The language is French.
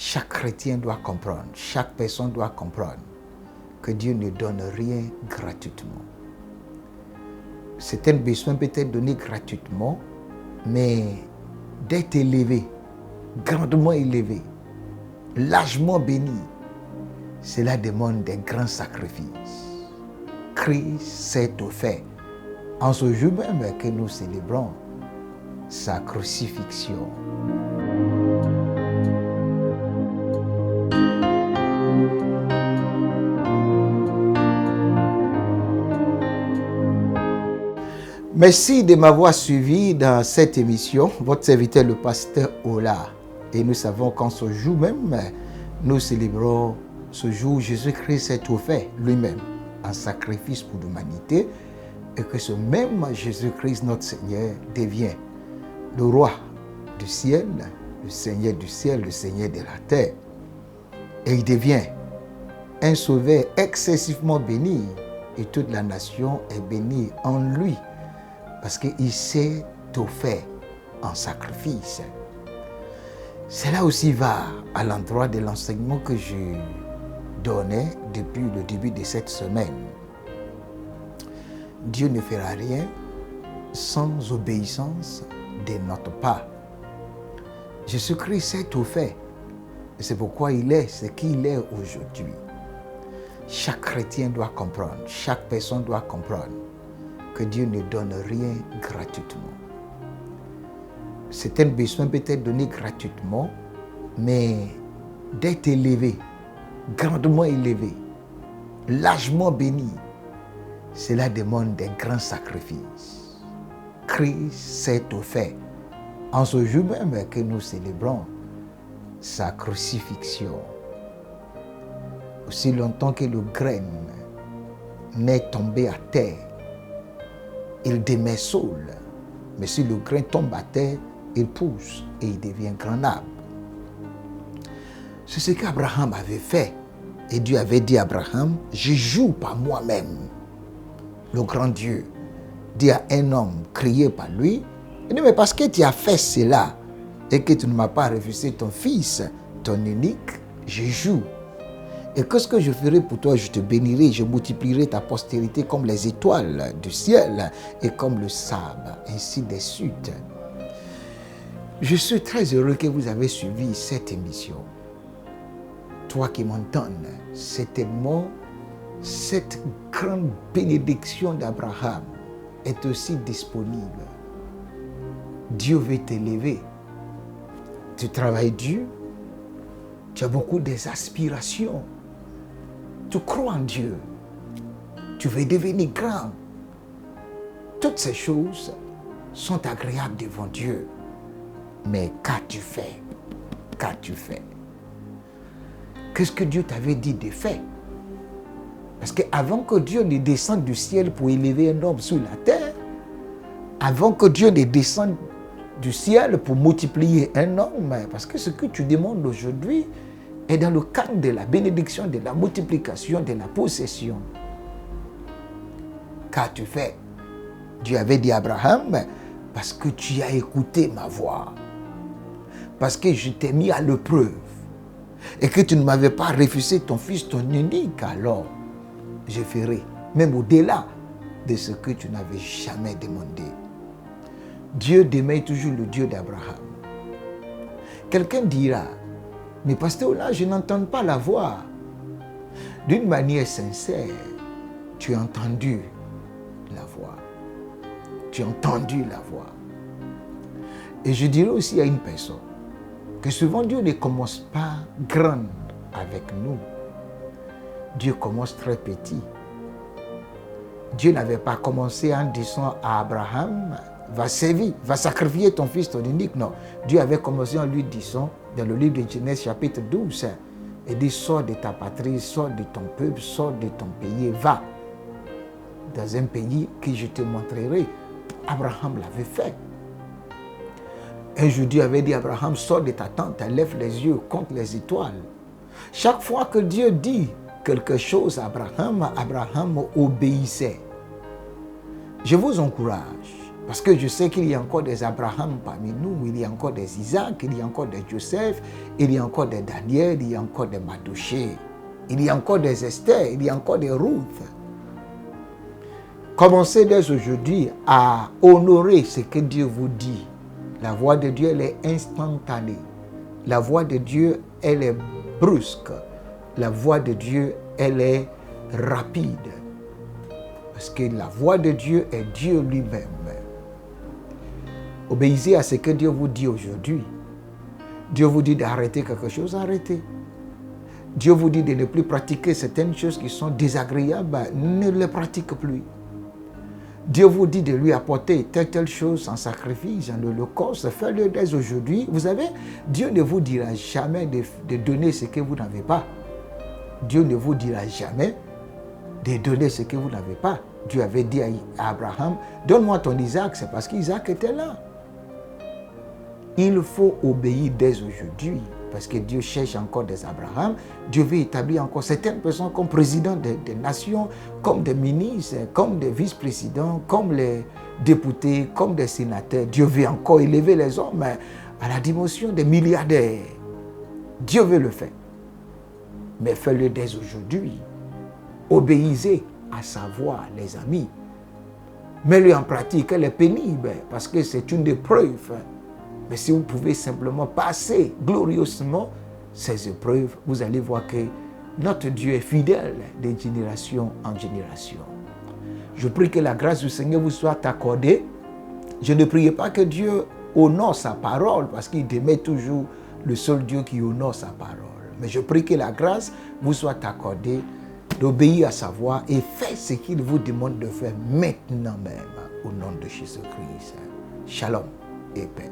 Chaque chrétien doit comprendre, chaque personne doit comprendre que Dieu ne donne rien gratuitement. Certains besoins peuvent être donnés gratuitement, mais d'être élevé, grandement élevé, largement béni, cela demande des grands sacrifices. Christ s'est offert en ce jour même que nous célébrons sa crucifixion. Merci de m'avoir suivi dans cette émission. Votre serviteur, le pasteur Ola. Et nous savons qu'en ce jour même, nous célébrons ce jour où Jésus-Christ s'est offert lui-même en sacrifice pour l'humanité et que ce même Jésus-Christ, notre Seigneur, devient le roi du ciel, le Seigneur du ciel, le Seigneur de la terre. Et il devient un sauveur excessivement béni et toute la nation est bénie en lui parce qu'il s'est offert en sacrifice. Cela aussi va à l'endroit de l'enseignement que je donnais depuis le début de cette semaine. Dieu ne fera rien sans obéissance de notre part. Jésus-Christ s'est offert. Et c'est pourquoi il est ce qu'il est aujourd'hui. Chaque chrétien doit comprendre, chaque personne doit comprendre que Dieu ne donne rien gratuitement. Certains besoins peuvent être donnés gratuitement, mais d'être élevé, grandement élevé, largement béni, cela demande des grands sacrifices. Christ s'est offert en ce jour même que nous célébrons sa crucifixion. Aussi longtemps que le grain n'est tombé à terre, il demeure saule. Mais si le grain tombe à terre, il pousse et il devient grand arbre. C'est ce qu'Abraham avait fait. Et Dieu avait dit à Abraham, je joue par moi-même. Le grand Dieu dit à un homme créé par lui, il dit, mais parce que tu as fait cela et que tu ne m'as pas refusé ton fils, ton unique, je joue. Et qu'est-ce que je ferai pour toi? Je te bénirai, je multiplierai ta postérité comme les étoiles du ciel et comme le sable, ainsi de suite. Je suis très heureux que vous avez suivi cette émission. Toi qui m'entends, certainement, cette grande bénédiction d'Abraham est aussi disponible. Dieu veut t'élever. Tu travailles dur, tu as beaucoup d'aspirations. Tu crois en Dieu. Tu veux devenir grand. Toutes ces choses sont agréables devant Dieu. Mais qu'as-tu fait? Qu'as-tu fait? Qu'est-ce que Dieu t'avait dit de faire? Parce qu'avant que Dieu ne descende du ciel pour élever un homme sur la terre, avant que Dieu ne descende du ciel pour multiplier un homme, parce que ce que tu demandes aujourd'hui est dans le cadre de la bénédiction, de la multiplication, de la possession. Qu'as-tu fait? Dieu avait dit à Abraham, parce que tu as écouté ma voix, parce que je t'ai mis à l'épreuve, et que tu ne m'avais pas refusé ton fils, ton unique, alors je ferai, même au-delà de ce que tu n'avais jamais demandé. Dieu demeure toujours le Dieu d'Abraham. Quelqu'un dira, mais pasteur, là, je n'entends pas la voix. D'une manière sincère, tu as entendu la voix. Tu as entendu la voix. Et je dirais aussi à une personne que souvent Dieu ne commence pas grand avec nous. Dieu commence très petit. Dieu n'avait pas commencé en disant à Abraham, va servir, va sacrifier ton fils, ton unique. Non, Dieu avait commencé en lui disant, dans le livre de Genèse chapitre 12, il dit, sors de ta patrie, sors de ton peuple, sors de ton pays, va dans un pays que je te montrerai. Abraham l'avait fait. Un jour, Dieu avait dit à Abraham, sors de ta tente, lève les yeux, compte les étoiles. Chaque fois que Dieu dit quelque chose à Abraham, Abraham obéissait. Je vous encourage Parce que je sais qu'il y a encore des Abraham parmi nous, il y a encore des Isaac, il y a encore des Joseph, il y a encore des Daniel, il y a encore des Madoché, il y a encore des Esther, il y a encore des Ruth. Commencez dès aujourd'hui à honorer ce que Dieu vous dit. La voix de Dieu, elle est instantanée. La voix de Dieu, elle est brusque. La voix de Dieu, elle est rapide. Parce que la voix de Dieu est Dieu lui-même. Obéissez à ce que Dieu vous dit aujourd'hui. Dieu vous dit d'arrêter quelque chose, arrêtez. Dieu vous dit de ne plus pratiquer certaines choses qui sont désagréables, ne les pratique plus. Dieu vous dit de lui apporter telle chose en sacrifice, en holocauste, faites-le dès aujourd'hui. Vous savez, Dieu ne vous dira jamais de donner ce que vous n'avez pas. Dieu ne vous dira jamais de donner ce que vous n'avez pas. Dieu avait dit à Abraham, donne-moi ton Isaac, c'est parce qu'Isaac était là. Il faut obéir dès aujourd'hui, parce que Dieu cherche encore des Abraham. Dieu veut établir encore certaines personnes comme présidents des nations, comme des ministres, comme des vice-présidents, comme les députés, comme des sénateurs. Dieu veut encore élever les hommes à la dimension des milliardaires. Dieu veut le faire. Mais faites-le dès aujourd'hui. Obéissez à sa voix, les amis. Mettez-le en pratique, elle est pénible, parce que c'est une épreuve. Mais si vous pouvez simplement passer glorieusement ces épreuves, vous allez voir que notre Dieu est fidèle de génération en génération. Je prie que la grâce du Seigneur vous soit accordée. Je ne prie pas que Dieu honore sa parole, parce qu'il demeure toujours le seul Dieu qui honore sa parole. Mais je prie que la grâce vous soit accordée d'obéir à sa voix et faire ce qu'il vous demande de faire maintenant même, au nom de Jésus-Christ. Shalom et paix.